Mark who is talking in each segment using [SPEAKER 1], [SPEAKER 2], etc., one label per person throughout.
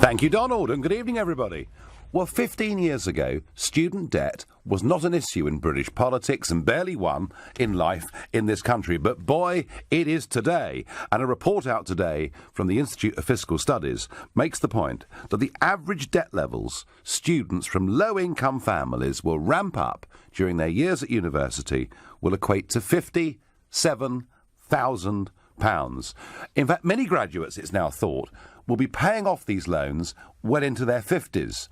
[SPEAKER 1] Thank you, Donald, and good evening, everybody. Well, 15 years ago, student debt was not an issue in British politics and barely one in life in this country. But boy, it is today. And a report out today from the Institute of Fiscal Studies makes the point that the average debt levels students from low-income families will ramp up during their years at university will equate to £57,000. In fact, many graduates, it's now thought, will be paying off these loans well into their 50s.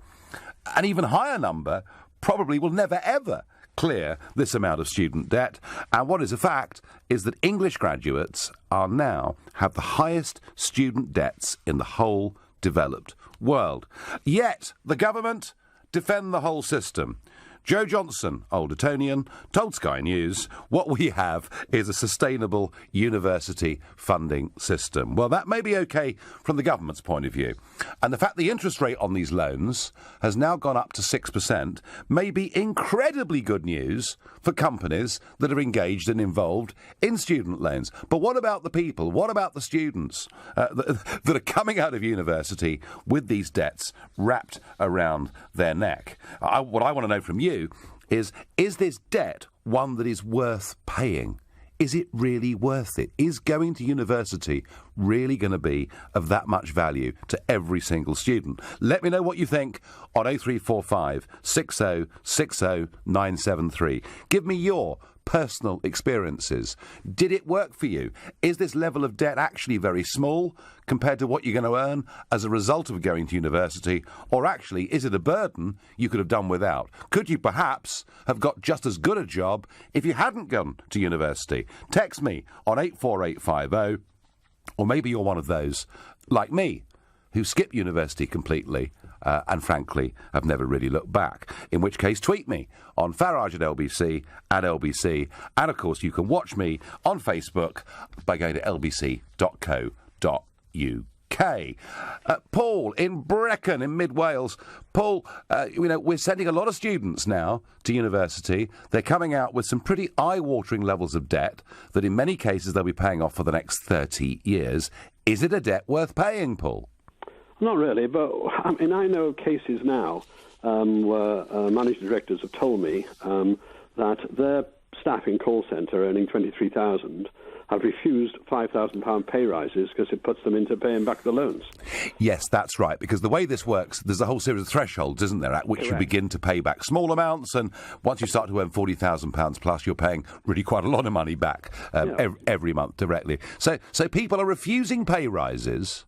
[SPEAKER 1] An even higher number probably will never, ever clear this amount of student debt. And what is a fact is that English graduates are now have the highest student debts in the whole developed world. Yet the government defend the whole system. Joe Johnson, Old Etonian, told Sky News, what we have is a sustainable university funding system. Well, that may be OK from the government's point of view. And the fact the interest rate on these loans has now gone up to 6% may be incredibly good news for companies that are engaged and involved in student loans. But what about the people? What about the students that are coming out of university with these debts wrapped around their neck? What I want to know from you is this debt one that is worth paying? Is it really worth it? Is going to university really going to be of that much value to every single student? Let me know what you think on 0345 60 60 973. Give me your personal experiences. Did it work for you? Is this level of debt actually very small compared to what you're going to earn as a result of going to university? Or actually, is it a burden you could have done without? Could you perhaps have got just as good a job if you hadn't gone to university? Text me on 84850, or maybe you're one of those, like me, who skipped university completely and, frankly, have never really looked back. In which case, tweet me on Farage at LBC. And, of course, you can watch me on Facebook by going to lbc.co.uk. Paul in Brecon in mid-Wales. Paul, we're sending a lot of students now to university. They're coming out with some pretty eye-watering levels of debt that in many cases they'll be paying off for the next 30 years. Is it a debt worth paying, Paul?
[SPEAKER 2] Not really, but I know of cases now where managing directors have told me that their staff in call centre earning $23,000 have refused £5,000 pay rises because it puts them into paying back the loans.
[SPEAKER 1] Yes, that's right, because the way this works, there's a whole series of thresholds, isn't there, at which you begin to pay back small amounts, and once you start to earn £40,000 plus, you're paying really quite a lot of money back every month directly. So people are refusing pay rises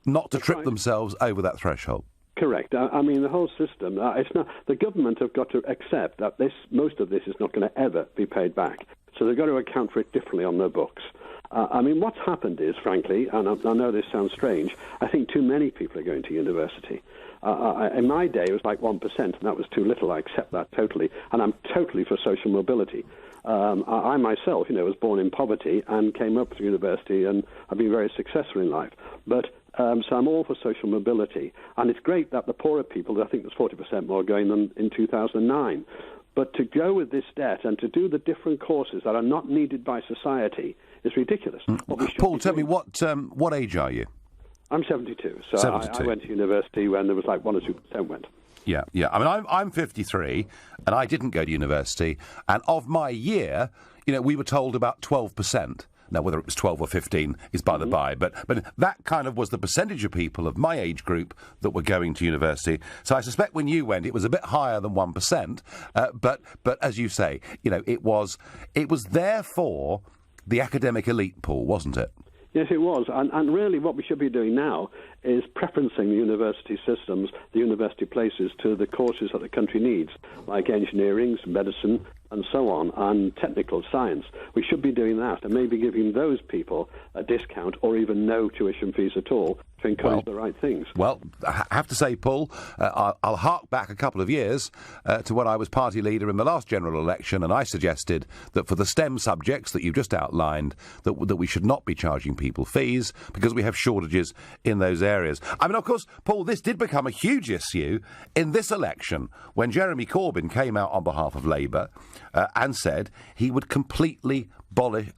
[SPEAKER 1] not to trip themselves over that threshold.
[SPEAKER 2] Correct. I mean, the whole system, it's not. The government have got to accept that most of this is not going to ever be paid back. So they've got to account for it differently on their books. I mean, what's happened is, frankly, and I know this sounds strange, I think too many people are going to university. In my day, it was like 1%, and that was too little. I accept that totally. And I'm totally for social mobility. I myself, was born in poverty and came up to university, and I've been very successful in life. But so I'm all for social mobility. And it's great that the poorer people, I think there's 40% more going than in 2009. But to go with this debt and to do the different courses that are not needed by society is ridiculous.
[SPEAKER 1] Paul, tell me, what age are you?
[SPEAKER 2] I'm 72. So
[SPEAKER 1] 72.
[SPEAKER 2] I went to university when there was like 1 or 2% went.
[SPEAKER 1] Yeah. I mean, I'm 53, and I didn't go to university. And of my year, we were told about 12%. Now, whether it was 12 or 15 is by the by, but that kind of was the percentage of people of my age group that were going to university. So I suspect when you went, it was a bit higher than 1%. But as you say, it was there for the academic elite, Paul, wasn't it?
[SPEAKER 2] Yes, it was. And really what we should be doing now is preferencing the university systems, the university places, to the courses that the country needs, like engineering, medicine, and so on, and technical science. We should be doing that and maybe giving those people a discount or even no tuition fees at all to encourage the right things.
[SPEAKER 1] Well, I have to say, Paul, I'll hark back a couple of years to when I was party leader in the last general election, and I suggested that for the STEM subjects that you've just outlined, that we should not be charging people fees because we have shortages in those areas. areas. I mean, of course, Paul, this did become a huge issue in this election when Jeremy Corbyn came out on behalf of Labour and said he would completely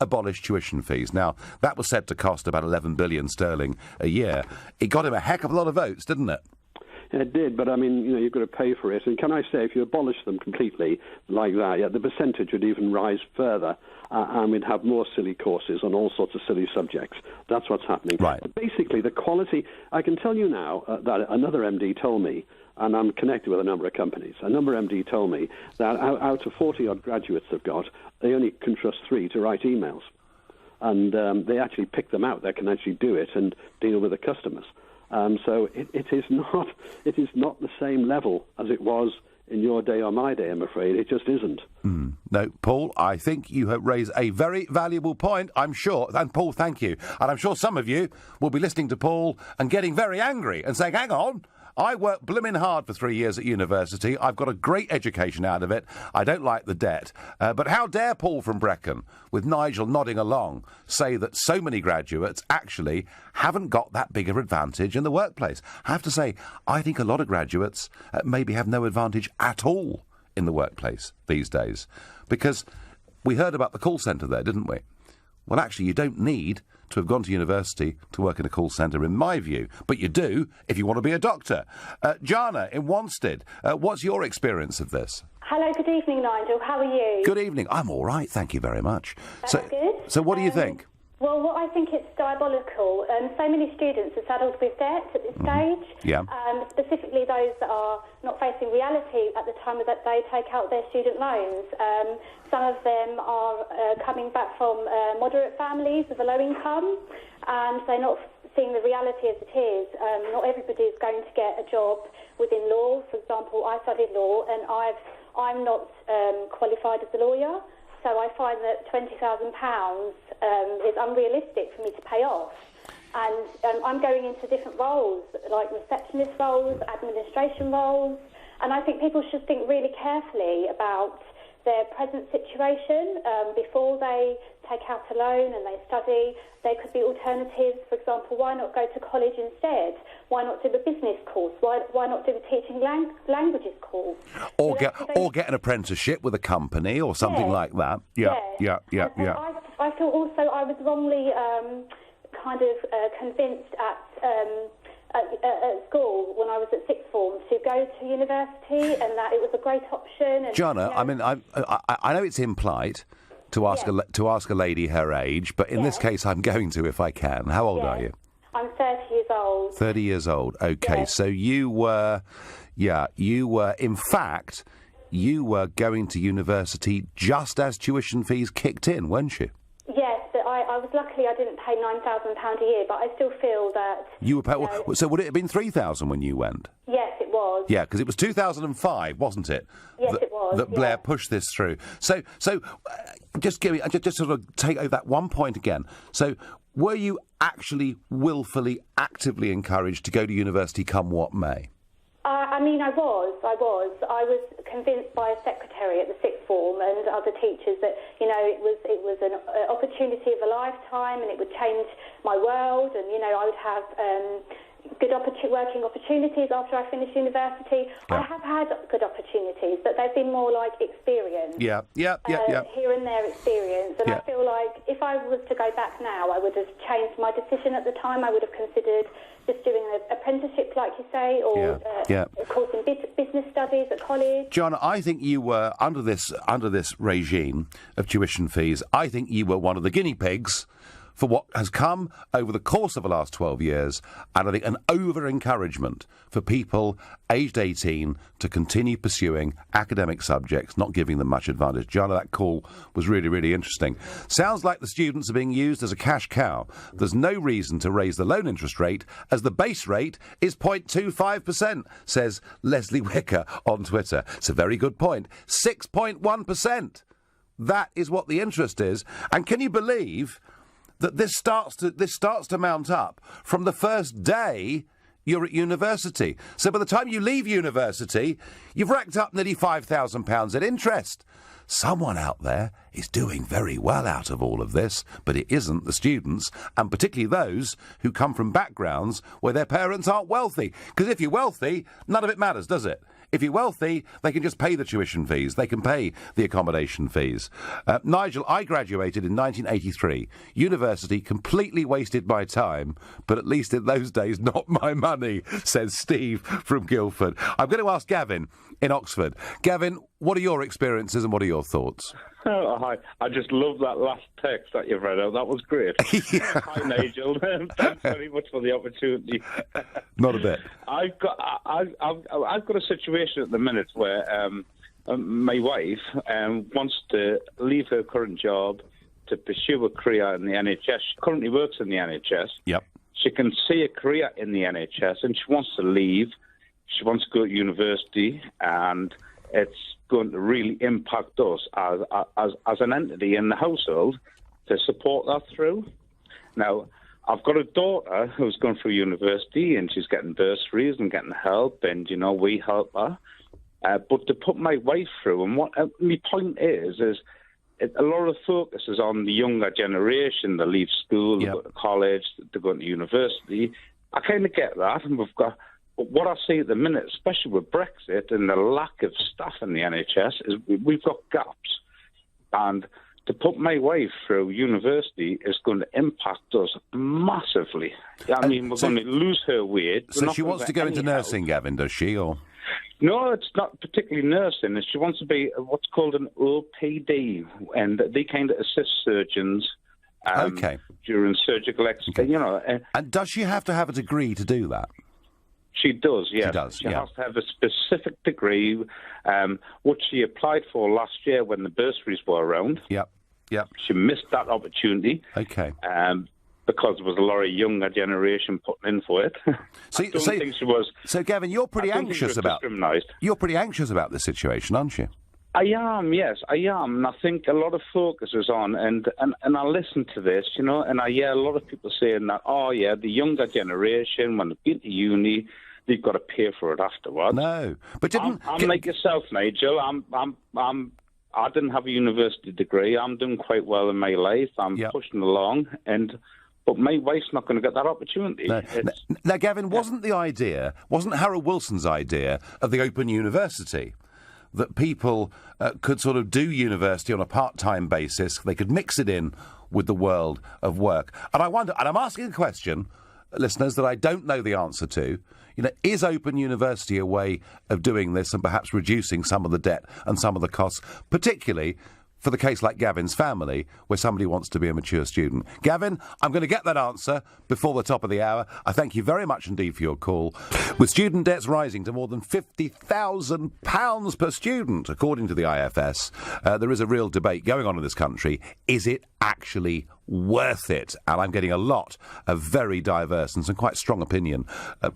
[SPEAKER 1] abolish tuition fees. Now, that was said to cost about 11 billion sterling a year. It got him a heck of a lot of votes, didn't it?
[SPEAKER 2] It did, but I mean, you've got to pay for it. And can I say, if you abolish them completely like that, the percentage would even rise further, and we'd have more silly courses on all sorts of silly subjects. That's what's happening.
[SPEAKER 1] Right.
[SPEAKER 2] But basically, the quality, I can tell you now that another MD told me, and I'm connected with a number of companies, another MD told me that out of 40-odd graduates they've got, they only can trust 3 to write emails. And they actually pick them out. They can actually do it and deal with the customers. So it is not the same level as it was in your day or my day, I'm afraid. It just isn't.
[SPEAKER 1] No, Paul, I think you have raised a very valuable point, I'm sure. And, Paul, thank you. And I'm sure some of you will be listening to Paul and getting very angry and saying, hang on, I worked blooming hard for 3 years at university. I've got a great education out of it. I don't like the debt. But how dare Paul from Brecon, with Nigel nodding along, say that so many graduates actually haven't got that bigger advantage in the workplace? I have to say, I think a lot of graduates maybe have no advantage at all in the workplace these days. Because we heard about the call centre there, didn't we? Well, actually, you don't need to have gone to university to work in a call centre, in my view. But you do if you want to be a doctor. Jana in Wanstead, what's your experience of this?
[SPEAKER 3] Hello, good evening, Nigel. How are you?
[SPEAKER 1] Good evening. I'm all right, thank you very much.
[SPEAKER 3] That's good.
[SPEAKER 1] So what do you think?
[SPEAKER 3] Well, what I think it's diabolical. So many students are saddled with debt at this stage.
[SPEAKER 1] Yeah.
[SPEAKER 3] Specifically those that are not facing reality at the time that they take out their student loans. Some of them are coming back from moderate families with a low income, and they're not seeing the reality as it is. Not everybody is going to get a job within law. For example, I studied law, and I'm not qualified as a lawyer. So I find that £20,000 is unrealistic for me to pay off. And I'm going into different roles, like receptionist roles, administration roles, and I think people should think really carefully about their present situation before they take out a loan and they study. There could be alternatives. For example, why not go to college instead? Why not do a business course? Why not do a teaching languages course?
[SPEAKER 1] Or get an apprenticeship with a company or something like that. Yeah.
[SPEAKER 3] I feel also I was wrongly convinced at school when I was at sixth form to go to university, and that it was a great option. And,
[SPEAKER 1] Jana, I mean, I know it's impolite to ask a lady her age, but in this case, I'm going to if I can. How old are you?
[SPEAKER 3] I'm 30 years old.
[SPEAKER 1] 30 years old. Okay, so you were, in fact, you were going to university just as tuition fees kicked in, weren't you?
[SPEAKER 3] Yes, but I was lucky I didn't pay £9,000 a year, but I still feel that...
[SPEAKER 1] You were paying... So would it have bin £3,000 when you went?
[SPEAKER 3] Yes, it was.
[SPEAKER 1] Yeah, because it was 2005, wasn't it?
[SPEAKER 3] Yes, it was.
[SPEAKER 1] That Blair pushed this through. So just sort of take over that one point again. So were you actually willfully, actively encouraged to go to university come what may? I was convinced by a secretary at the sixth form and other teachers that, it was an opportunity of a lifetime and it would change my world, and, I would have good working opportunities after I finished university. Yeah. I have had good opportunities, but they've been more like experience. Yeah.
[SPEAKER 3] Here and there experience. And I feel like if I was to go back now, I would have changed my decision at the time. I would have considered just doing an apprenticeship, like you say, or a course in business studies at college.
[SPEAKER 1] John, I think you were, under this regime of tuition fees, I think you were one of the guinea pigs for what has come over the course of the last 12 years, and I think an over-encouragement for people aged 18 to continue pursuing academic subjects, not giving them much advantage. Jana, that call was really, really interesting. Sounds like the students are being used as a cash cow. There's no reason to raise the loan interest rate, as the base rate is 0.25%, says Leslie Wicker on Twitter. It's a very good point. 6.1%. That is what the interest is. And can you believe that this starts to mount up from the first day you're at university? So by the time you leave university, you've racked up nearly £5,000 in interest. someone out there is doing very well out of all of this, but it isn't the students, and particularly those who come from backgrounds where their parents aren't wealthy. Because if you're wealthy, none of it matters, does it? If you're wealthy, they can just pay the tuition fees. They can pay the accommodation fees. Nigel, I graduated in 1983. University completely wasted my time, but at least in those days, not my money, says Steve from Guildford. I'm going to ask Gavin in Oxford. Gavin, what are your experiences and what are your thoughts?
[SPEAKER 4] Oh, hi. I just love that last text that you've read out. That was great.
[SPEAKER 1] Yeah.
[SPEAKER 4] Hi, Nigel. Thanks very much for the opportunity.
[SPEAKER 1] Not a bit.
[SPEAKER 4] I've got a situation at the minute where my wife wants to leave her current job to pursue a career in the NHS. She currently works in the NHS.
[SPEAKER 1] Yep.
[SPEAKER 4] She can see a career in the NHS, and she wants to leave. She wants to go to university, and it's going to really impact us as an entity in the household to support that through. Now, I've got a daughter who's going through university, and she's getting bursaries and getting help, and, we help her. But to put my wife through, and what my point is a lot of focus is on the younger generation. They leave school, they go to college, they go to university. I kind of get that, and but what I see at the minute, especially with Brexit and the lack of staff in the NHS, is we've got gaps. And to put my wife through university is going to impact us massively. I mean, we're going to lose her weight.
[SPEAKER 1] So she wants to go into nursing, Gavin, does she? Or
[SPEAKER 4] no, it's not particularly nursing. She wants to be what's called an OPD, and they kind of assist surgeons during surgical
[SPEAKER 1] and does she have to have a degree to do that?
[SPEAKER 4] She does, yes.
[SPEAKER 1] She does,
[SPEAKER 4] She has to have a specific degree, which she applied for last year when the bursaries were around.
[SPEAKER 1] Yep.
[SPEAKER 4] She missed that opportunity.
[SPEAKER 1] Okay.
[SPEAKER 4] Because there was a lot of younger generation putting in for it. I don't think she was.
[SPEAKER 1] So, Gavin, you're pretty anxious about this situation, aren't you?
[SPEAKER 4] I am, yes, I am. And I think a lot of focus is on, and I listen to this, and I hear a lot of people saying that, the younger generation, when they've been to uni, they've got to pay for it afterwards.
[SPEAKER 1] No, but
[SPEAKER 4] I'm like yourself, Nigel. I didn't have a university degree. I'm doing quite well in my life. I'm pushing along, but my wife's not going to get that opportunity.
[SPEAKER 1] No. Now, Gavin, wasn't Harold Wilson's idea of the Open University that people could sort of do university on a part-time basis? They could mix it in with the world of work. And I wonder, and I'm asking a question, listeners, that I don't know the answer to. Is Open University a way of doing this and perhaps reducing some of the debt and some of the costs, particularly for the case like Gavin's family, where somebody wants to be a mature student? Gavin, I'm going to get that answer before the top of the hour. I thank you very much indeed for your call. With student debts rising to more than £50,000 per student, according to the IFS, there is a real debate going on in this country. Is it actually worth it? And I'm getting a lot of very diverse and some quite strong opinion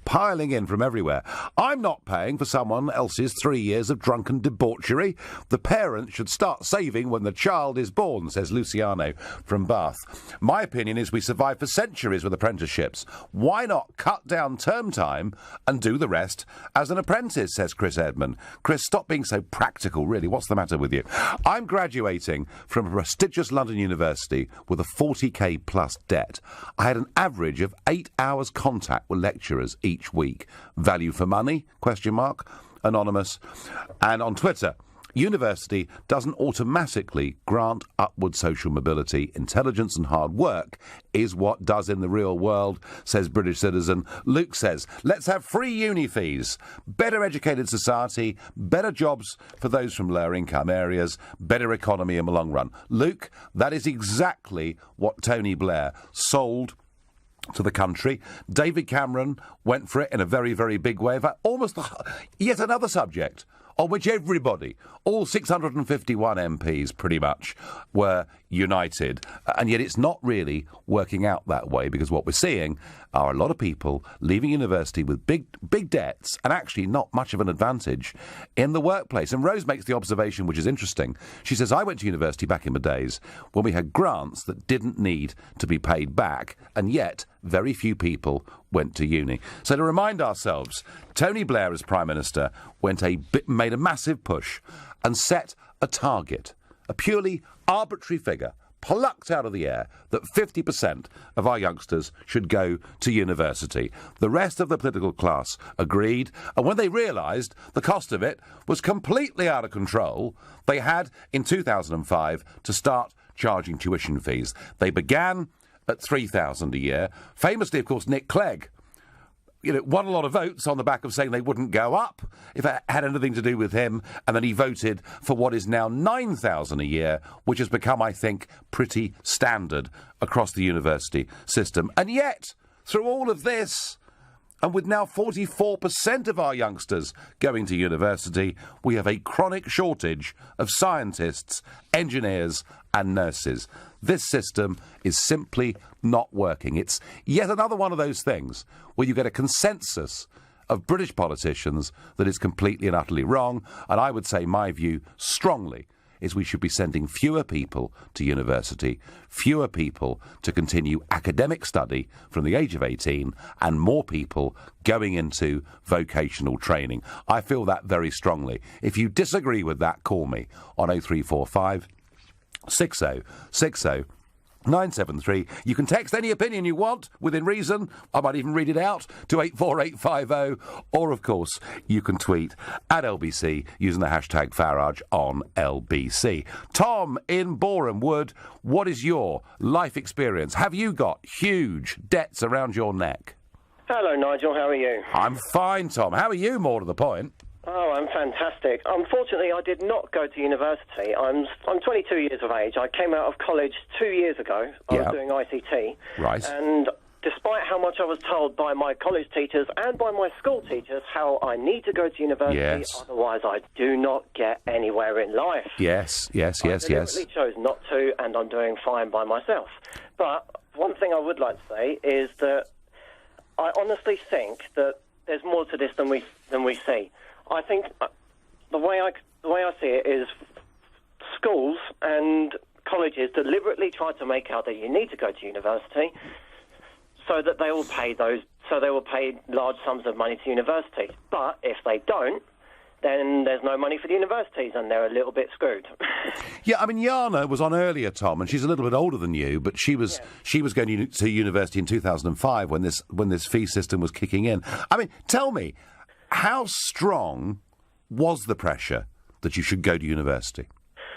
[SPEAKER 1] piling in from everywhere. I'm not paying for someone else's 3 years of drunken debauchery. The parents should start saving when the child is born, says Luciano from Bath. My opinion is we survived for centuries with apprenticeships. Why not cut down term time and do the rest as an apprentice, says Chris Edmond. Chris, stop being so practical, really. What's the matter with you? I'm graduating from a prestigious London university with a 40k plus debt. I had an average of 8 hours contact with lecturers each week. Value for money? ? Anonymous. And on Twitter, university doesn't automatically grant upward social mobility. Intelligence and hard work is what does in the real world, says British citizen. Luke says, let's have free uni fees, better educated society, better jobs for those from lower income areas, better economy in the long run. Luke, that is exactly what Tony Blair sold to the country. David Cameron went for it in a very, very big way. In fact, almost yet another subject on which everybody, all 651 MPs pretty much, were united. And yet it's not really working out that way, because what we're seeing are a lot of people leaving university with big debts and actually not much of an advantage in the workplace. And Rose makes the observation, which is interesting. She says, I went to university back in the days when we had grants that didn't need to be paid back, and yet very few people went to uni. So to remind ourselves, Tony Blair as Prime Minister made a massive push and set a target a purely arbitrary figure, plucked out of the air, that 50% of our youngsters should go to university. The rest of the political class agreed, and when they realised the cost of it was completely out of control, they had, in 2005, to start charging tuition fees. They began at $3,000 a year. Famously, of course, Nick Clegg, won a lot of votes on the back of saying they wouldn't go up if it had anything to do with him, and then he voted for what is now $9,000 a year, which has become, I think, pretty standard across the university system. And yet, through all of this, and with now 44% of our youngsters going to university, we have a chronic shortage of scientists, engineers and nurses. This system is simply not working. It's yet another one of those things where you get a consensus of British politicians that is completely and utterly wrong, and I would say my view strongly is we should be sending fewer people to university, fewer people to continue academic study from the age of 18, and more people going into vocational training. I feel that very strongly. If you disagree with that, call me on 0345 60 60 973. You can text any opinion you want, within reason. I might even read it out to 84850. Or, of course, you can tweet at LBC using the hashtag Farage on LBC. Tom in Boreham Wood, what is your life experience? Have you got huge debts around your neck?
[SPEAKER 5] Hello, Nigel. How are you?
[SPEAKER 1] I'm fine, Tom. How are you, more to the point?
[SPEAKER 5] Oh, I'm fantastic. Unfortunately, I did not go to university. I'm 22 years of age. I came out of college 2 years ago. I was doing ICT.
[SPEAKER 1] Right.
[SPEAKER 5] And despite how much I was told by my college teachers and by my school teachers how I need to go to university, otherwise I do not get anywhere in life.
[SPEAKER 1] Yes.
[SPEAKER 5] I deliberately chose not to, and I'm doing fine by myself. But one thing I would like to say is that I honestly think that there's more to this than we see. I think the way I see it is schools and colleges deliberately try to make out that you need to go to university so that they will pay large sums of money to universities. But if they don't, then there's no money for the universities, and they're a little bit screwed.
[SPEAKER 1] Yeah, I mean, Jana was on earlier, Tom, and she's a little bit older than you, but she was going to university in 2005 when this fee system was kicking in. I mean, tell me, how strong was the pressure that you should go to university?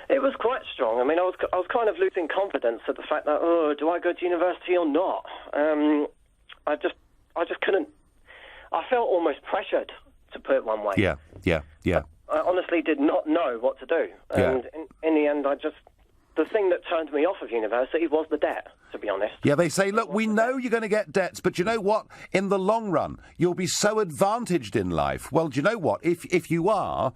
[SPEAKER 5] It was quite strong. I mean, I was kind of losing confidence at the fact that, do I go to university or not? I just couldn't. I felt almost pressured, to put it one way.
[SPEAKER 1] Yeah.
[SPEAKER 5] I honestly did not know what to do. And in the end, the thing that turned me off of university was the debt, to be honest.
[SPEAKER 1] Yeah, they say, look, we know you're going to get debts, but you know what? In the long run, you'll be so advantaged in life. Well, do you know what? If you are,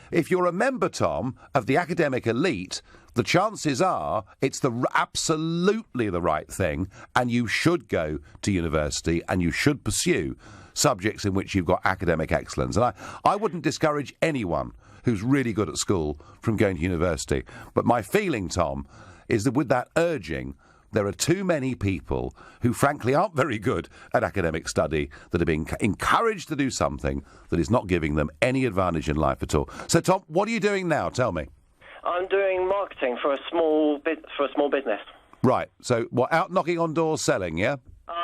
[SPEAKER 1] if you're a member, Tom, of the academic elite, the chances are it's absolutely the right thing, and you should go to university and you should pursue subjects in which you've got academic excellence. And I wouldn't discourage anyone who's really good at school from going to university. But my feeling, Tom, is that with that urging, there are too many people who frankly aren't very good at academic study that are being encouraged to do something that is not giving them any advantage in life at all. So, Tom, what are you doing now? Tell me.
[SPEAKER 5] I'm doing marketing for a small business.
[SPEAKER 1] Right. So, what, out knocking on doors selling, yeah?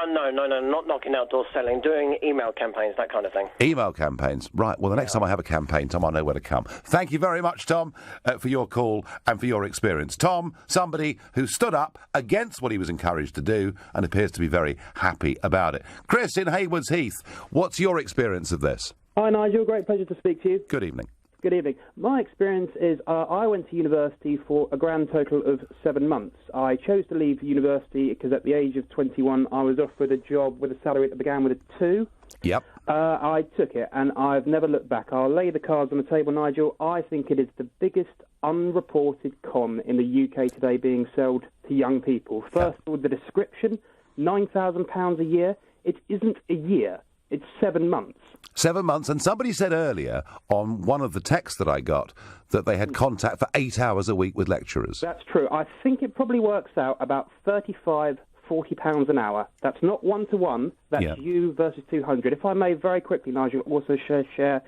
[SPEAKER 5] No, not knocking out doors selling, doing email campaigns, that kind of thing.
[SPEAKER 1] Email campaigns. Right, well, the next time I have a campaign, Tom, I know where to come. Thank you very much, Tom, for your call and for your experience. Tom, somebody who stood up against what he was encouraged to do and appears to be very happy about it. Chris in Haywards Heath, what's your experience of this?
[SPEAKER 6] Hi, Nigel. Great pleasure to speak to you.
[SPEAKER 1] Good evening.
[SPEAKER 6] Good evening. My experience is I went to university for a grand total of 7 months. I chose to leave university because at the age of 21 I was offered a job with a salary that began with a 2.
[SPEAKER 1] Yep.
[SPEAKER 6] I took it and I've never looked back. I'll lay the cards on the table, Nigel. I think it is the biggest unreported con in the UK today being sold to young people. First of all, the description, £9,000 a year. It isn't a year. It's 7 months.
[SPEAKER 1] 7 months, and somebody said earlier on one of the texts that I got that they had contact for 8 hours a week with lecturers.
[SPEAKER 6] That's true. I think it probably works out about £35, £40 an hour. That's not one-to-one. That's you versus 200. If I may very quickly, Nigel, also share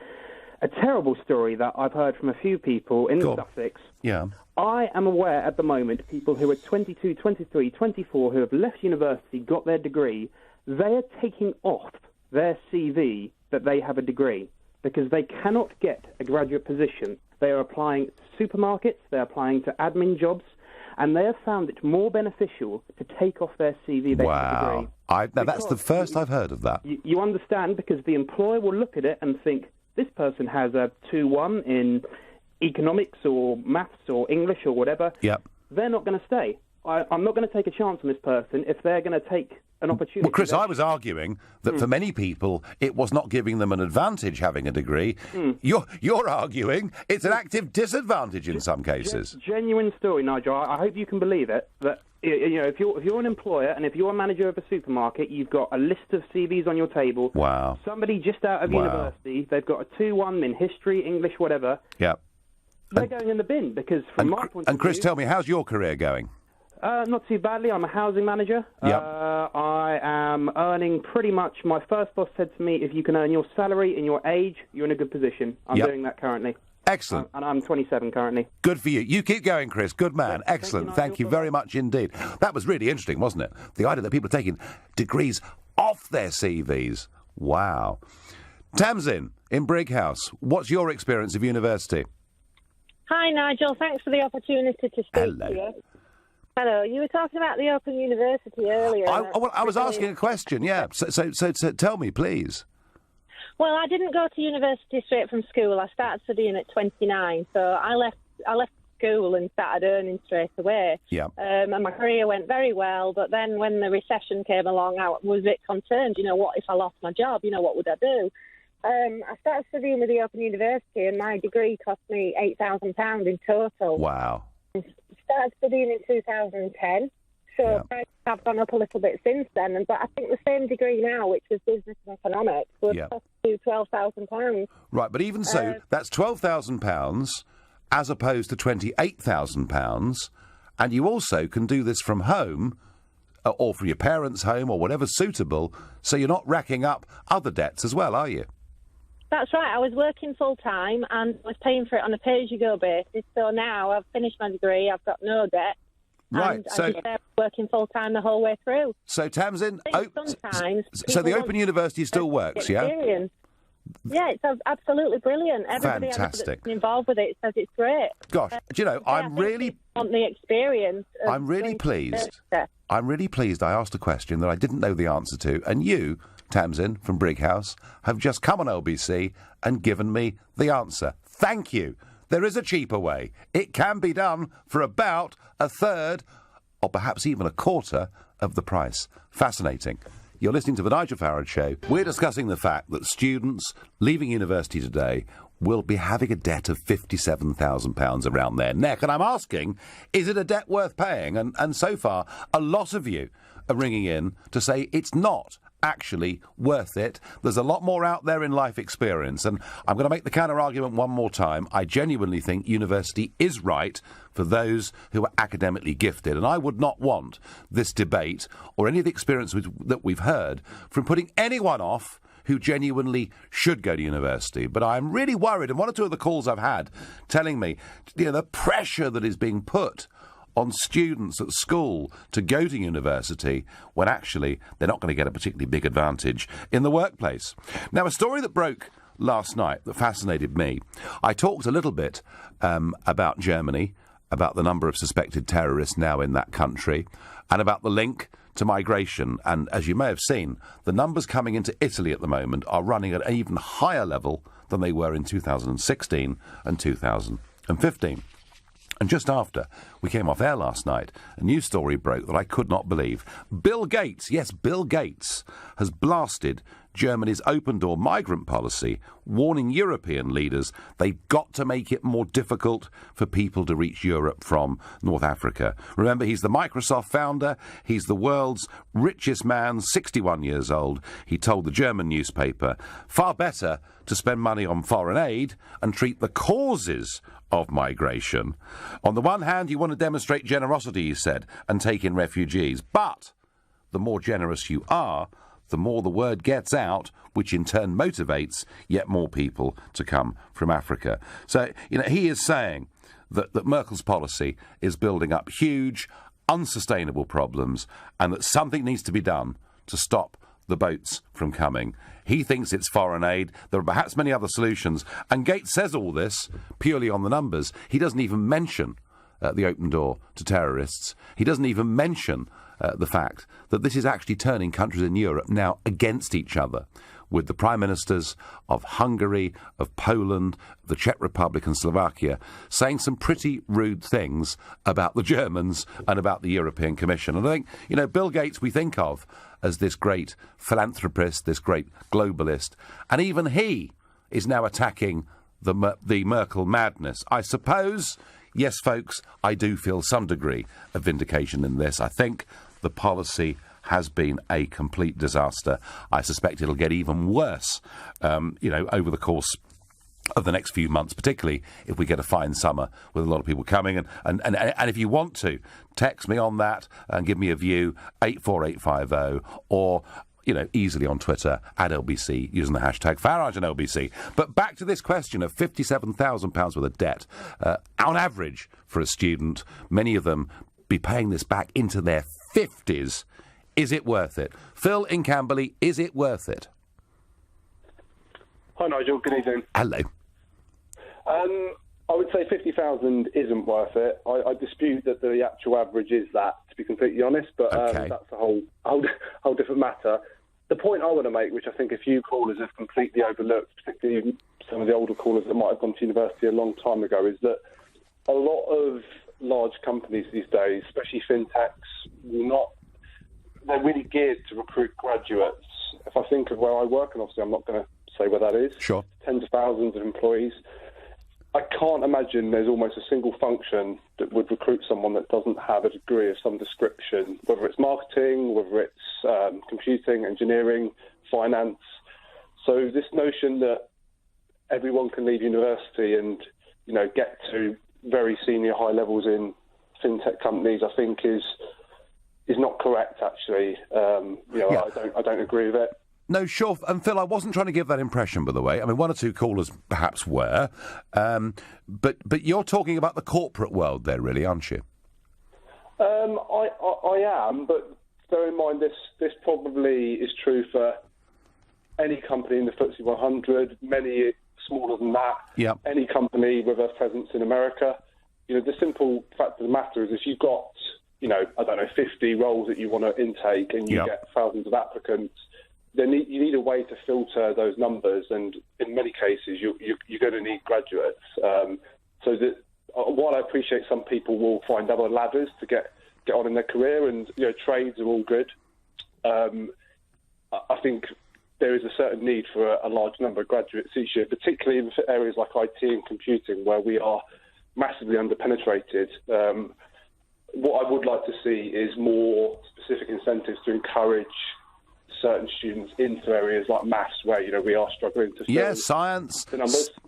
[SPEAKER 6] a terrible story that I've heard from a few people in Sussex.
[SPEAKER 1] Yeah.
[SPEAKER 6] I am aware at the moment people who are 22, 23, 24 who have left university, got their degree, they are taking off their CV that they have a degree because they cannot get a graduate position. They are applying to supermarkets, they're applying to admin jobs, and they have found it more beneficial to take off their CV they have a degree.
[SPEAKER 1] Now, that's the first I've heard of that.
[SPEAKER 6] You understand, because the employer will look at it and think, this person has a 2-1 in economics or maths or English or whatever.
[SPEAKER 1] Yep.
[SPEAKER 6] They're not going to stay. I'm not going to take a chance on this person if they're going to take an opportunity.
[SPEAKER 1] Well, Chris, I was arguing that for many people it was not giving them an advantage having a degree. You're arguing it's an active disadvantage in some cases.
[SPEAKER 6] Genuine story, Nigel. I hope you can believe it. That if you're an employer and if you're a manager of a supermarket, you've got a list of CVs on your table.
[SPEAKER 1] Wow.
[SPEAKER 6] Somebody just out of university, they've got a 2-1 in history, English, whatever.
[SPEAKER 1] Yep.
[SPEAKER 6] They're going in the bin because from my point of view...
[SPEAKER 1] And Chris, tell me, how's your career going?
[SPEAKER 6] Not too badly. I'm a housing manager.
[SPEAKER 1] Yep.
[SPEAKER 6] I am earning pretty much... My first boss said to me, if you can earn your salary in your age, you're in a good position. I'm doing that currently.
[SPEAKER 1] Excellent.
[SPEAKER 6] And I'm 27 currently.
[SPEAKER 1] Good for you. You keep going, Chris. Good man.
[SPEAKER 6] Yeah,
[SPEAKER 1] excellent. Thank you very much indeed. That was really interesting, wasn't it? The idea that people are taking degrees off their CVs. Wow. Tamsin, in Brighouse, what's your experience of university?
[SPEAKER 7] Hi, Nigel. Thanks for the opportunity to speak to you. Hello. You were talking about the Open University earlier.
[SPEAKER 1] I was asking a question, yeah. So tell me, please.
[SPEAKER 7] Well, I didn't go to university straight from school. I started studying at 29, so I left school and started earning straight away.
[SPEAKER 1] Yeah.
[SPEAKER 7] And my career went very well, but then when the recession came along, I was a bit concerned. What if I lost my job? What would I do? I started studying with the Open University, and my degree cost me £8,000 in total.
[SPEAKER 1] Wow.
[SPEAKER 7] I started studying in 2010, so prices have gone up a little bit since then. But I think the same degree now, which was business and economics, would cost you £12,000.
[SPEAKER 1] Right, but even so, that's £12,000 as opposed to £28,000, and you also can do this from home or from your parents' home or whatever's suitable, so you're not racking up other debts as well, are you?
[SPEAKER 7] That's right. I was working full-time and was paying for it on a pay-as-you-go basis. So now I've finished my degree, I've got no debt.
[SPEAKER 1] Right,
[SPEAKER 7] and
[SPEAKER 1] so...
[SPEAKER 7] I'm just working full-time the whole way through.
[SPEAKER 1] So, Tamsin...
[SPEAKER 7] sometimes...
[SPEAKER 1] So the Open University still works, yeah?
[SPEAKER 7] Yeah, it's absolutely brilliant. Everybody
[SPEAKER 1] Fantastic.
[SPEAKER 7] that's involved with it says it's great.
[SPEAKER 1] Gosh, do you know, I'm really...
[SPEAKER 7] want the experience.
[SPEAKER 1] I'm really pleased. I'm really pleased I asked a question that I didn't know the answer to, and you, Tamsin, from Brighouse, have just come on LBC and given me the answer. Thank you. There is a cheaper way. It can be done for about a third, or perhaps even a quarter, of the price. Fascinating. You're listening to The Nigel Farage Show. We're discussing the fact that students leaving university today will be having a debt of £57,000 around their neck. And I'm asking, is it a debt worth paying? And so far, a lot of you are ringing in to say it's not actually worth it. There's a lot more out there in life experience. And I'm going to make the counter-argument one more time. I genuinely think university is right for those who are academically gifted. And I would not want this debate or any of the experience that we've heard from putting anyone off who genuinely should go to university. But I'm really worried, and one or two of the calls I've had telling me, the pressure that is being put on students at school to go to university when actually they're not going to get a particularly big advantage in the workplace. Now, a story that broke last night that fascinated me. I talked a little bit about Germany, about the number of suspected terrorists now in that country, and about the link to migration. And as you may have seen, the numbers coming into Italy at the moment are running at an even higher level than they were in 2016 and 2015. And just after we came off air last night, a news story broke that I could not believe. Bill Gates, yes, Bill Gates, has blasted Germany's open-door migrant policy, warning European leaders they've got to make it more difficult for people to reach Europe from North Africa. Remember, he's the Microsoft founder. He's the world's richest man, 61 years old. He told the German newspaper, far better to spend money on foreign aid and treat the causes of migration. On the one hand, you want to demonstrate generosity, he said, and take in refugees. But the more generous you are, the more the word gets out, which in turn motivates yet more people to come from Africa. So, he is saying that Merkel's policy is building up huge, unsustainable problems, and that something needs to be done to stop the boats from coming. He thinks it's foreign aid. There are perhaps many other solutions. And Gates says all this purely on the numbers. He doesn't even mention the open door to terrorists. He doesn't even mention the fact that this is actually turning countries in Europe now against each other, with the prime ministers of Hungary, of Poland, the Czech Republic and Slovakia saying some pretty rude things about the Germans and about the European Commission. And I think, Bill Gates we think of as this great philanthropist, this great globalist, and even he is now attacking the Merkel madness. I suppose, yes, folks, I do feel some degree of vindication in this. I think the policy has been a complete disaster. I suspect it'll get even worse, over the course of the next few months, particularly if we get a fine summer with a lot of people coming. And if you want to, text me on that and give me a view, 84850, or, easily on Twitter, @LBC, using the hashtag Farage and LBC. But back to this question of £57,000 worth of debt, on average for a student, many of them be paying this back into their 50s. Is it worth it? Phil in Camberley, is it worth it?
[SPEAKER 8] Hi, Nigel. Good evening.
[SPEAKER 1] Hello.
[SPEAKER 8] I would say 50,000 isn't worth it. I dispute that the actual average is that, to be completely honest, but
[SPEAKER 1] okay.
[SPEAKER 8] That's a whole different matter. The point I want to make, which I think a few callers have completely overlooked, particularly some of the older callers that might have gone to university a long time ago, is that a lot of large companies these days, especially fintechs, they're really geared to recruit graduates. If I think of where I work, and obviously I'm not going to say where that is,
[SPEAKER 1] sure,
[SPEAKER 8] tens of thousands of employees, I can't imagine there's almost a single function that would recruit someone that doesn't have a degree of some description, whether it's marketing, whether it's computing, engineering, finance. So this notion that everyone can leave university and, get to very senior high levels in fintech companies, I think is not correct, actually. I don't agree with it.
[SPEAKER 1] No, sure. And Phil, I wasn't trying to give that impression, by the way. I mean, one or two callers perhaps were. But you're talking about the corporate world there, really, aren't you?
[SPEAKER 8] I am, but bear in mind this probably is true for any company in the FTSE 100, many smaller than that,
[SPEAKER 1] yep.
[SPEAKER 8] Any company with a presence in America. The simple fact of the matter is if you've got, 50 roles that you want to intake and you
[SPEAKER 1] yep.
[SPEAKER 8] get thousands of applicants, then you need a way to filter those numbers, and in many cases you're going to need graduates. So that while I appreciate some people will find other ladders to get on in their career, and trades are all good, I think there is a certain need for a large number of graduates each year, particularly in areas like IT and computing where we are massively underpenetrated. What I would like to see is more specific incentives to encourage certain students into areas like maths where, we are struggling to fill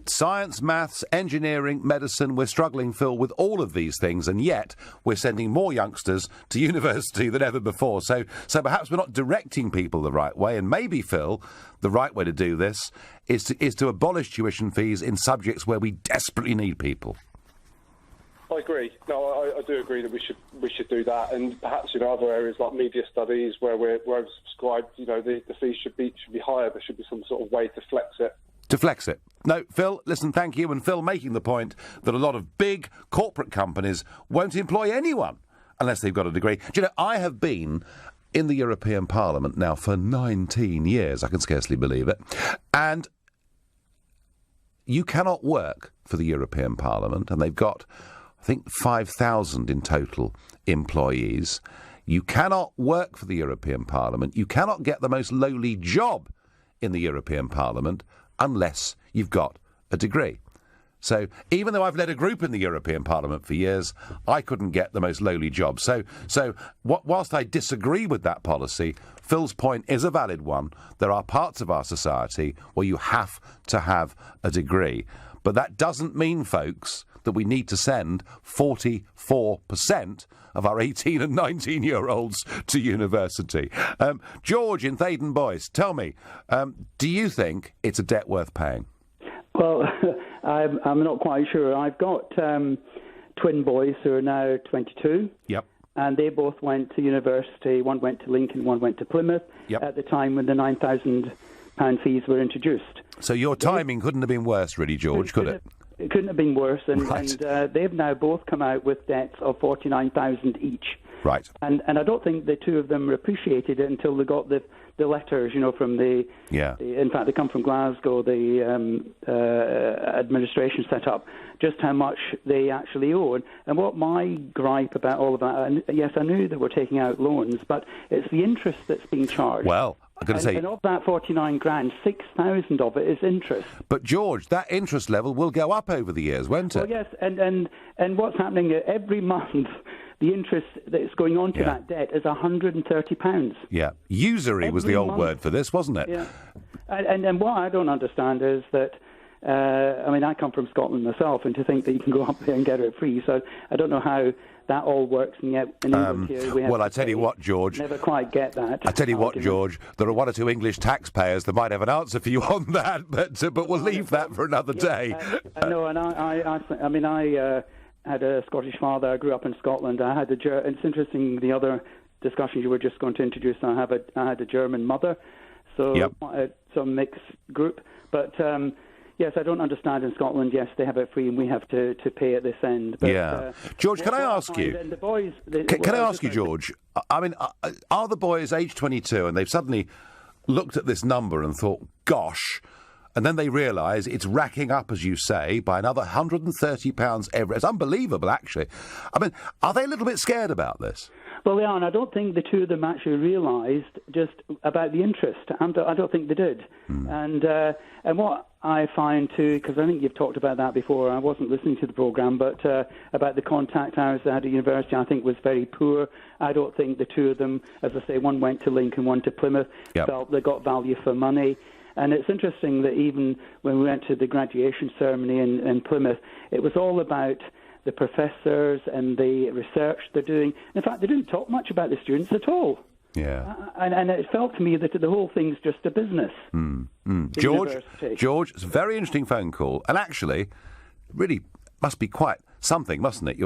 [SPEAKER 1] science, maths, engineering, medicine. We're struggling, Phil, with all of these things, and yet we're sending more youngsters to university than ever before. So perhaps we're not directing people the right way, and maybe, Phil, the right way to do this is to abolish tuition fees in subjects where we desperately need people.
[SPEAKER 8] I agree. No, I do agree that we should do that, and perhaps other areas like media studies where we're oversubscribed, the fees should be higher. There should be some sort of way to flex it. No, Phil, listen, thank you. And Phil making the point that a lot of big corporate companies won't employ anyone unless they've got a degree. Do you know, I have been in the European Parliament now for 19 years. I can scarcely believe it. And you cannot work for the European Parliament, and they've got, I think, 5,000 in total employees. You cannot work for the European Parliament. You cannot get the most lowly job in the European Parliament unless you've got a degree. So even though I've led a group in the European Parliament for years, I couldn't get the most lowly job. So whilst I disagree with that policy, Phil's point is a valid one. There are parts of our society where you have to have a degree. But that doesn't mean, folks,
[SPEAKER 1] that we need to send 44% of our 18 and 19-year-olds to university. George in Thaden Boyce, tell me, do you think it's a debt worth paying?
[SPEAKER 9] Well, I'm not quite sure. I've got twin boys who are now 22.
[SPEAKER 1] Yep.
[SPEAKER 9] And they both went to university. One went to Lincoln, one went to Plymouth at the time when the £9,000 fees were introduced.
[SPEAKER 1] So your timing couldn't have been worse, really, George, could it?
[SPEAKER 9] It couldn't have been worse. And,
[SPEAKER 1] right.
[SPEAKER 9] and they've now both come out with debts of $49,000 each.
[SPEAKER 1] Right.
[SPEAKER 9] And I don't think the two of them appreciated it until they got the letters, from the...
[SPEAKER 1] Yeah.
[SPEAKER 9] In fact, they come from Glasgow, the administration set up, just how much they actually owe. And what my gripe about all of that, and yes, I knew they were taking out loans, but it's the interest that's being charged.
[SPEAKER 1] Well, I've got to say...
[SPEAKER 9] And of that 49 grand, 6,000 of it is interest.
[SPEAKER 1] But, George, that interest level will go up over the years, won't it?
[SPEAKER 9] Well, yes, and what's happening every month... The interest that's going on to that debt is £130.
[SPEAKER 1] Yeah. Usury was the old word for this, wasn't it?
[SPEAKER 9] Yeah. And what I don't understand is that, I come from Scotland myself, and to think that you can go up there and get it free, so I don't know how that all works, and yet in England here we have...
[SPEAKER 1] Well, I tell you what, George...
[SPEAKER 9] Never quite get that.
[SPEAKER 1] I tell you what, George, there are one or two English taxpayers that might have an answer for you on that, but we'll leave that for another day.
[SPEAKER 9] No, and I had a Scottish father. I grew up in Scotland. It's interesting, the other discussions you were just going to introduce. I had a German mother, so some mixed group. But yes, I don't understand in Scotland. Yes, they have it free, and we have to pay at this end. But,
[SPEAKER 1] George, can I ask you? Can I ask you, George? Are the boys age 22 and they've suddenly looked at this number and thought, "Gosh." And then they realise it's racking up, as you say, by another £130 every... It's unbelievable, actually. Are they a little bit scared about this?
[SPEAKER 9] Well, they are, and I don't think the two of them actually realised just about the interest. I don't think they did. And what I find too, because I think you've talked about that before, I wasn't listening to the programme, but about the contact hours they had at university, I think was very poor. I don't think the two of them, as I say, one went to Lincoln, one to Plymouth, felt they got value for money. And it's interesting that even when we went to the graduation ceremony in Plymouth, it was all about the professors and the research they're doing. In fact, they didn't talk much about the students at all.
[SPEAKER 1] Yeah.
[SPEAKER 9] And it felt to me that the whole thing's just a business.
[SPEAKER 1] George, it's a very interesting phone call. And actually, really must be quite something, mustn't it?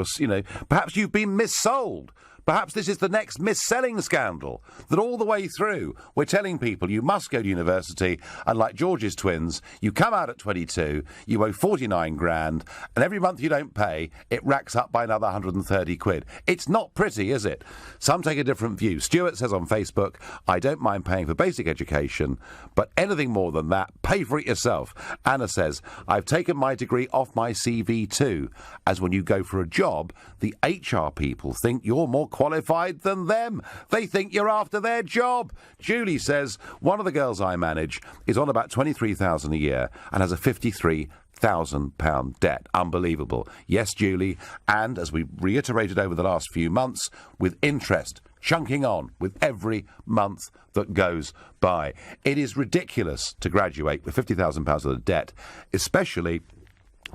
[SPEAKER 1] Perhaps you've been missold. Perhaps this is the next mis-selling scandal, that all the way through we're telling people you must go to university, and like George's twins, you come out at 22, you owe 49 grand, and every month you don't pay, it racks up by another 130 quid. It's not pretty, is it? Some take a different view. Stuart says on Facebook, I don't mind paying for basic education, but anything more than that, pay for it yourself. Anna says, I've taken my degree off my CV too, as when you go for a job, the HR people think you're more qualified than them. They think you're after their job. Julie says, one of the girls I manage is on about $23,000 a year and has a £53,000 debt. Unbelievable. Yes, Julie, and as we reiterated over the last few months, with interest chunking on with every month that goes by. It is ridiculous to graduate with £50,000 of debt, especially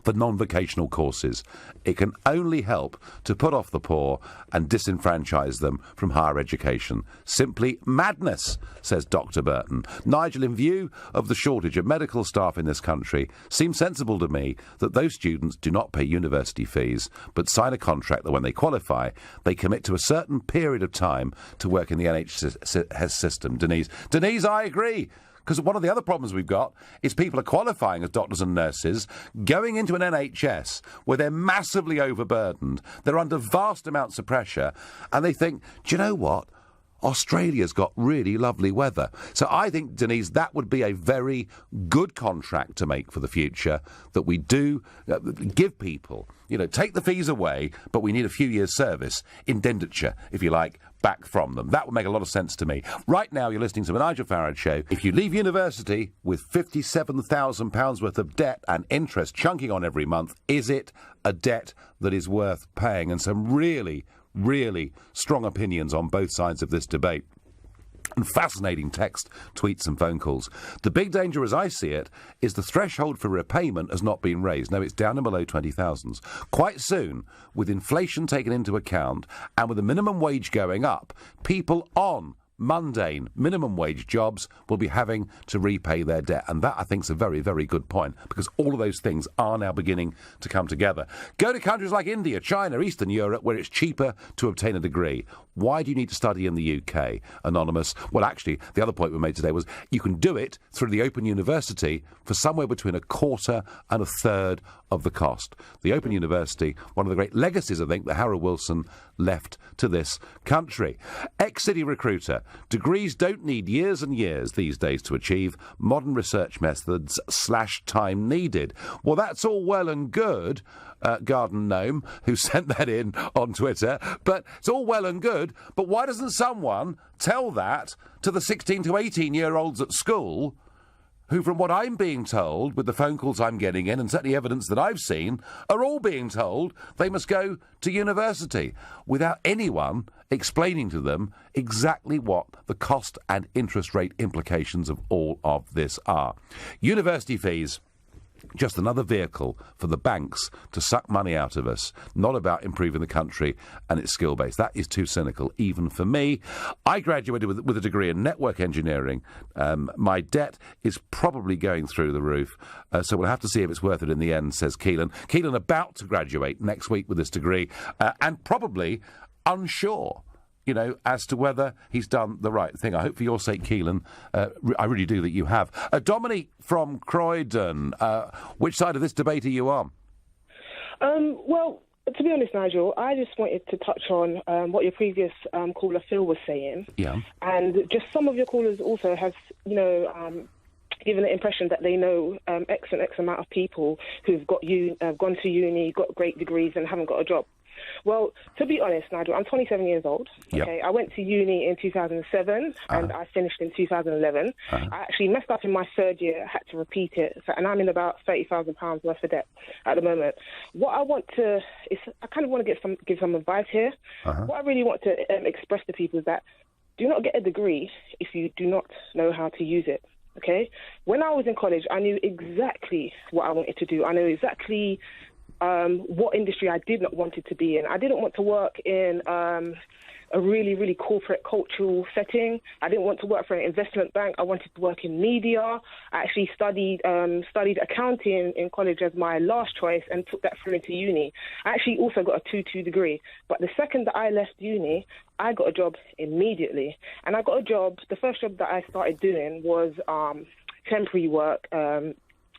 [SPEAKER 1] for non-vocational courses. It can only help to put off the poor and disenfranchise them from higher education. Simply madness, says Dr. Burton. Nigel, in view of the shortage of medical staff in this country, seems sensible to me that those students do not pay university fees, but sign a contract that when they qualify, they commit to a certain period of time to work in the NHS system. Denise, I agree. Because one of the other problems we've got is people are qualifying as doctors and nurses, going into an NHS where they're massively overburdened, they're under vast amounts of pressure, and they think, do you know what? Australia's got really lovely weather. So I think, Denise, that would be a very good contract to make for the future, that we do give people, take the fees away, but we need a few years' service, indenture, if you like, back from them. That would make a lot of sense to me. Right now, you're listening to the Nigel Farage Show. If you leave university with £57,000 worth of debt and interest chunking on every month, is it a debt that is worth paying? And some really strong opinions on both sides of this debate. and fascinating text, tweets and phone calls. The big danger, as I see it, is the threshold for repayment has not been raised. No, it's down and below 20,000. Quite soon, with inflation taken into account and with the minimum wage going up, people on mundane minimum wage jobs will be having to repay their debt. And that, I think, is a very, very good point, because all of those things are now beginning to come together. Go to countries like India, China, Eastern Europe, where it's cheaper to obtain a degree. Why do you need to study in the UK, Anonymous? Well, actually, the other point we made today was you can do it through the Open University for somewhere between a quarter and a third of the cost. The Open University, one of the great legacies, I think, that Harold Wilson left to this country. Ex-City Recruiter. Degrees don't need years and years these days to achieve. Modern research methods / time needed. Well, that's all well and good, Garden Gnome, who sent that in on Twitter, but it's all well and good, but why doesn't someone tell that to the 16 to 18-year-olds at school who, from what I'm being told, with the phone calls I'm getting in, and certainly evidence that I've seen, are all being told they must go to university without anyone explaining to them exactly what the cost and interest rate implications of all of this are. University fees, just another vehicle for the banks to suck money out of us, not about improving the country and its skill base. That is too cynical, even for me. I graduated with a degree in network engineering. My debt is probably going through the roof, so we'll have to see if it's worth it in the end, says Keelan. Keelan about to graduate next week with this degree, and probably unsure, as to whether he's done the right thing. I hope for your sake, Keelan, I really do, that you have. Dominique from Croydon, which side of this debate are you on?
[SPEAKER 10] Well, to be honest, Nigel, I just wanted to touch on what your previous caller, Phil, was saying. Yeah. And just some of your callers also has, given the impression that they know X and X amount of people who've gone to uni, got great degrees and haven't got a job. Well, to be honest, Nigel, I'm 27 years old. Okay, I went to uni in 2007 and I finished in 2011. I actually messed up in my third year, had to repeat it, and I'm in about £30,000 worth of debt at the moment. What I want to is, I kind of want to give some advice here. What I really want to express to people is that do not get a degree if you do not know how to use it. Okay, when I was in college, I knew exactly what I wanted to do. I knew exactly what industry I did not want it to be in. I didn't want to work in a really, really corporate cultural setting. I didn't want to work for an investment bank. I wanted to work in media. I actually studied accounting in college as my last choice and took that through into uni. I actually also got a 2-2 degree. But the second that I left uni, I got a job immediately. And I got a job, the first job that I started doing was temporary work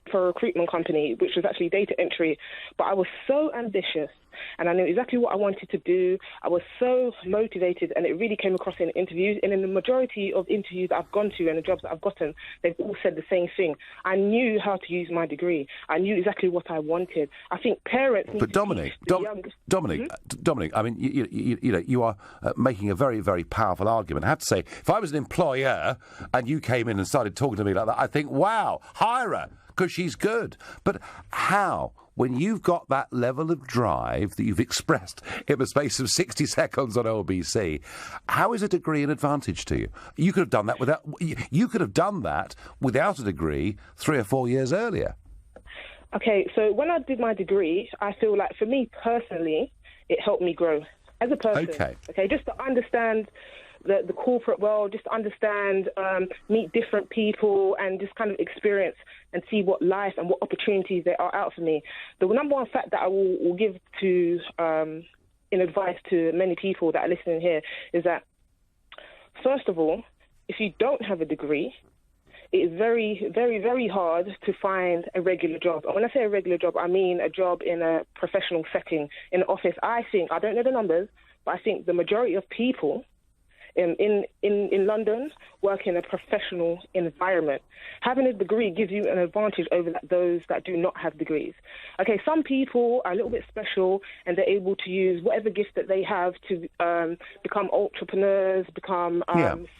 [SPEAKER 10] for a recruitment company, which was actually data entry. But I was so ambitious and I knew exactly what I wanted to do. I was so motivated, and it really came across in interviews. And in the majority of interviews that I've gone to and the jobs that I've gotten, they've all said the same thing. I knew how to use my degree. I knew exactly what I wanted. I think parents need Dominic,
[SPEAKER 1] I mean, you are making a very, very powerful argument. I have to say, if I was an employer and you came in and started talking to me like that, I'd think, wow, hire her, because she's good. But how? When you've got that level of drive that you've expressed in the space of 60 seconds on OBC, how is a degree an advantage to you? You could have done that without a degree 3 or 4 years earlier.
[SPEAKER 10] Okay, so when I did my degree, I feel like for me personally, it helped me grow as a person. Okay, just to understand the corporate world, just to understand, meet different people and just kind of experience and see what life and what opportunities there are out for me. The number one fact that I will give to in advice to many people that are listening here is that, first of all, if you don't have a degree, it is very, very, very hard to find a regular job. And when I say a regular job, I mean a job in a professional setting, in an office. I don't know the numbers, but I think the majority of people in London work in a professional environment. Having a degree gives you an advantage over those that do not have degrees. Okay, some people are a little bit special and they're able to use whatever gift that they have to become entrepreneurs, become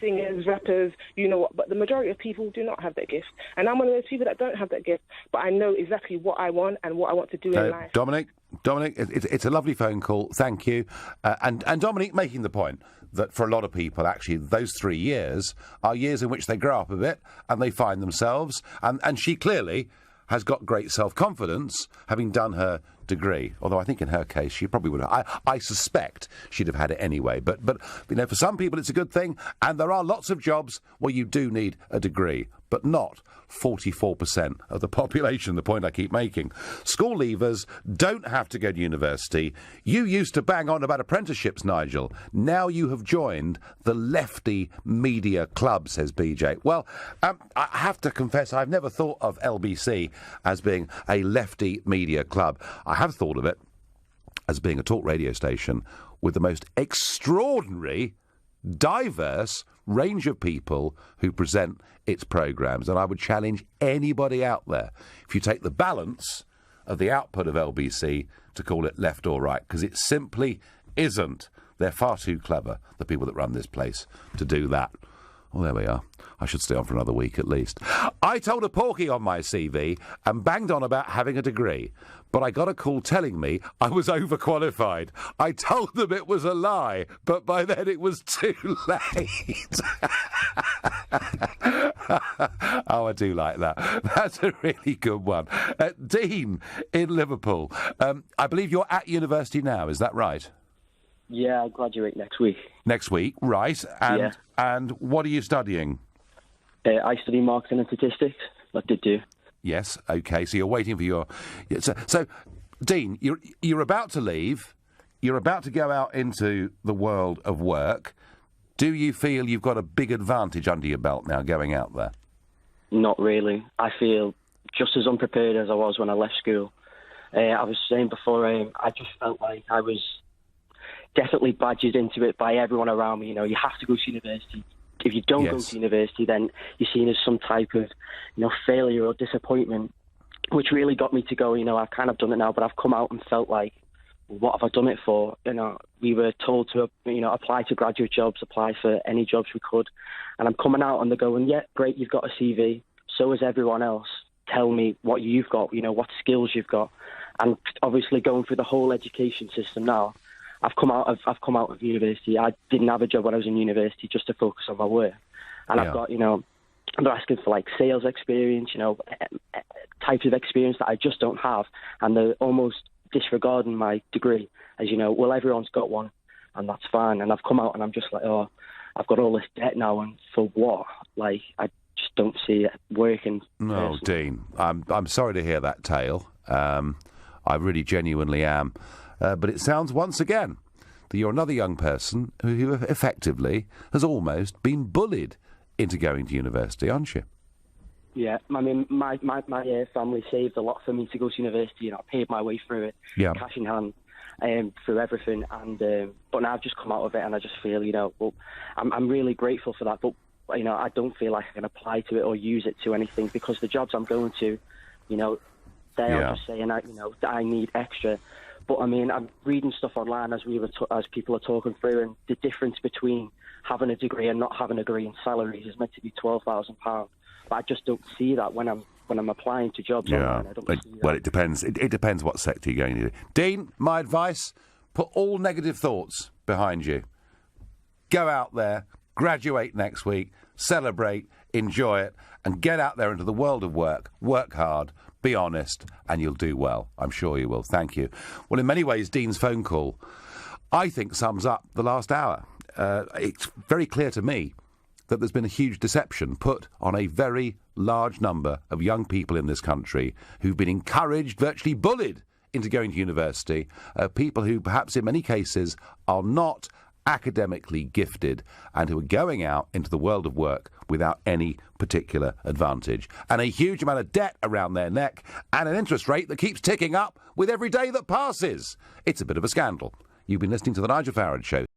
[SPEAKER 10] singers, rappers, you know what. But the majority of people do not have that gift. And I'm one of those people that don't have that gift, but I know exactly what I want and what I want to do in life.
[SPEAKER 1] Dominic, Dominic, it's a lovely phone call. Thank you. And Dominic making the point that for a lot of people, actually, those 3 years are years in which they grow up a bit and they find themselves. And she clearly has got great self-confidence, having done her degree. Although I think in her case, she probably would have. I suspect she'd have had it anyway. But you know, for some people, it's a good thing. And there are lots of jobs where you do need a degree, but not 44% of the population, the point I keep making. School leavers don't have to go to university. You used to bang on about apprenticeships, Nigel. Now you have joined the lefty media club, says BJ. Well, I have to confess, I've never thought of LBC as being a lefty media club. I have thought of it as being a talk radio station with the most extraordinary, diverse range of people who present its programmes, and I would challenge anybody out there, if you take the balance of the output of LBC, to call it left or right, because it simply isn't. They're far too clever, the people that run this place, to do that. Well, there we are. I should stay on for another week at least. I told a porky on my CV and banged on about having a degree, but I got a call telling me I was overqualified. I told them it was a lie, but by then it was too late. Oh, I do like that. That's a really good one. Dean in Liverpool. I believe you're at university now, is that right?
[SPEAKER 11] Yeah, I graduate next week.
[SPEAKER 1] Next week, right. And what are you studying?
[SPEAKER 11] I study marketing and statistics. I did do.
[SPEAKER 1] Yes, OK, so you're waiting for your... So Dean, you're about to leave. You're about to go out into the world of work. Do you feel you've got a big advantage under your belt now going out there?
[SPEAKER 11] Not really. I feel just as unprepared as I was when I left school. I was saying before, I just felt like I was definitely badgered into it by everyone around me. You know, you have to go to university. If you don't go to university, then you're seen as some type of, failure or disappointment, which really got me to go, I've kind of done it now, but I've come out and felt like, what have I done it for? We were told to, apply to graduate jobs, apply for any jobs we could. And I'm coming out and they're going, yeah, great, you've got a CV. So is everyone else. Tell me what you've got, what skills you've got. And obviously going through the whole education system now, I've come out of university. I didn't have a job when I was in university just to focus on my work. And I've got, they're asking for like sales experience, types of experience that I just don't have. And they're almost disregarding my degree as, well, everyone's got one and that's fine. And I've come out and I'm just like, oh, I've got all this debt now and for what? Like, I just don't see it working.
[SPEAKER 1] No, Dean, I'm sorry to hear that tale. I really genuinely am. But it sounds once again that you're another young person who effectively has almost been bullied into going to university, aren't you?
[SPEAKER 11] Yeah, I mean, my family saved a lot for me to go to university, I paid my way through it, cash in hand, through everything, and but now I've just come out of it and I just feel, well, I'm really grateful for that, but, I don't feel like I can apply to it or use it to anything because the jobs I'm going to, they are just saying, I need extra. But I mean, I'm reading stuff online as people are talking through, and the difference between having a degree and not having a degree in salaries is meant to be £12,000. But I just don't see that when I'm applying to jobs online. I don't see that.
[SPEAKER 1] Well, it depends. It depends what sector you're going to. Dean, my advice: put all negative thoughts behind you. Go out there, graduate next week, celebrate, enjoy it, and get out there into the world of work. Work hard. Be honest, and you'll do well. I'm sure you will. Thank you. Well, in many ways, Dean's phone call, I think, sums up the last hour. It's very clear to me that there's been a huge deception put on a very large number of young people in this country who've been encouraged, virtually bullied, into going to university. People who, perhaps in many cases, are not academically gifted and who are going out into the world of work without any particular advantage, and a huge amount of debt around their neck and an interest rate that keeps ticking up with every day that passes. It's a bit of a scandal. You've been listening to The Nigel Farage Show.